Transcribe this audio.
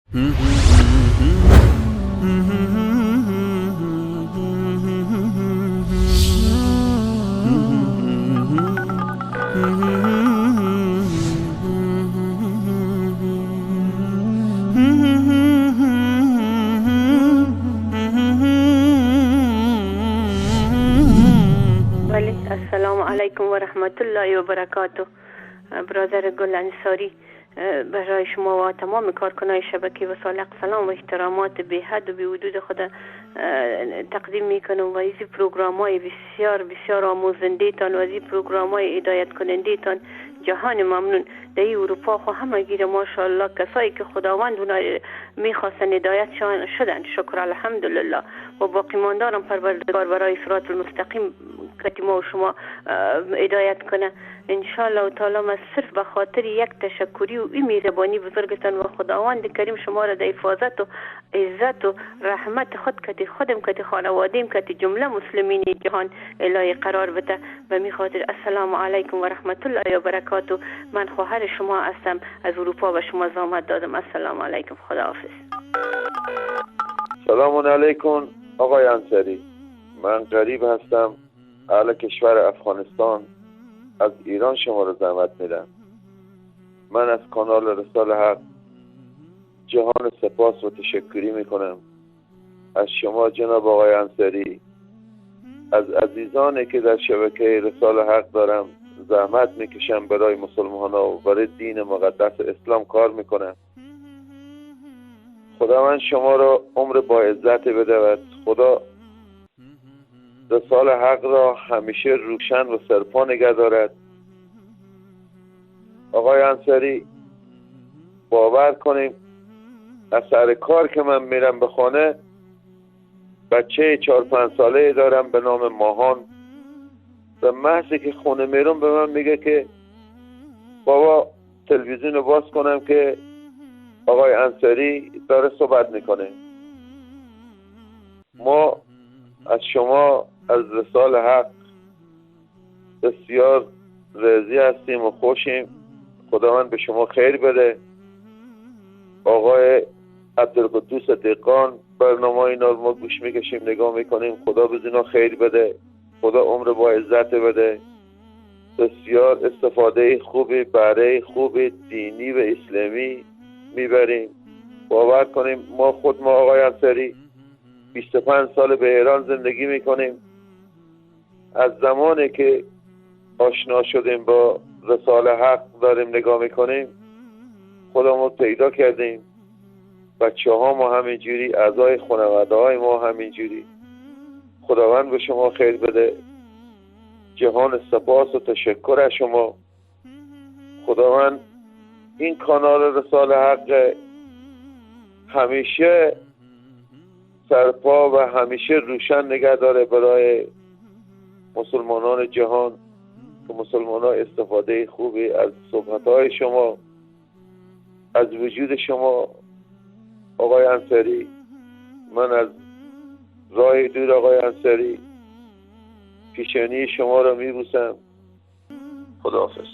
بله، السلام علیکم و رحمت الله و برکاته. برادر گل انصاری، برای شما و تمام کارکنان شبکه وسایل سلام و احترامات به حد و به حدود خود تقدیم میکنم و این پروگرام های بسیار بسیار آموزنده تان و از این پروگرام های هدایت کننده تان جهان ممنون. در اروپا خو همه گیر ماشاءالله کسایی که خداوند اونا میخواستن هدایت شدن، شکر الحمدلله. و باقی ماندارم پروردگار برای صراط المستقیم که ما و شما هدایت کنه انشالله و تعالی. ما صرف به خاطر یک تشکری و این مهربانی بزرگتان و خداوند کریم شما را در حفاظت و عزت و رحمت خود کتی خودم کتی خانوادیم کتی جمله مسلمین جهان الهی قرار بده. و می خاطر السلام علیکم و رحمت الله و برکاته. من خواهر شما هستم، از اروپا به شما زحمت دادم. السلام علیکم، خداحافظ. سلام علیکم آقای انصاری، من غریب هستم، اهل کشور افغانستان، از ایران شما رو زحمت میدم. من از کانال رسال حق جهان سپاس و تشکری میکنم از شما جناب آقای انصاری، از عزیزانی که در شبکه رسال حق دارم زحمت میکشم برای مسلمان ها و برای دین مقدس اسلام کار میکنم. خداوند شما را عمر با عزت بدهد. خدا رسال حق را همیشه روشن و سرپا نگه دارد. آقای انصاری، باور کنیم از سر کار که من میرم به خانه، بچه 4-5 ساله دارم به نام ماهان، و محضی که خونه میرم به من میگه که بابا تلویزیون رو باز کنم که آقای انصاری داره صحبت میکنه. ما از شما از رسال حق بسیار راضی هستیم و خوشیم. خداوند به شما خیر بده. آقای عبدالقدوس دقان برنامه اینا رو ما گوش میکشیم، نگاه میکنیم. خدا به اینا خیر بده، خدا عمر با عزت بده. بسیار استفاده خوبی، بهره خوبی دینی و اسلامی میبریم. باور کنیم ما آقای انصاری 25 سال به ایران زندگی میکنیم. از زمانی که آشنا شدیم با رسال حق داریم نگاه میکنیم، خودمون پیدا کردیم. بچه ها ما همینجوری، اعضای خانواده های ما همینجوری. خداوند به شما خیر بده. جهان سپاس و تشکر از شما. خداوند این کانال رسال حق همیشه سرپا و همیشه روشن نگه داره برای مسلمانان جهان، که مسلمانان استفاده خوبی از صحبت‌های شما، از وجود شما آقای انصاری. من از راه دور آقای انصاری پیشانی شما را میبوسم. خداحافظ.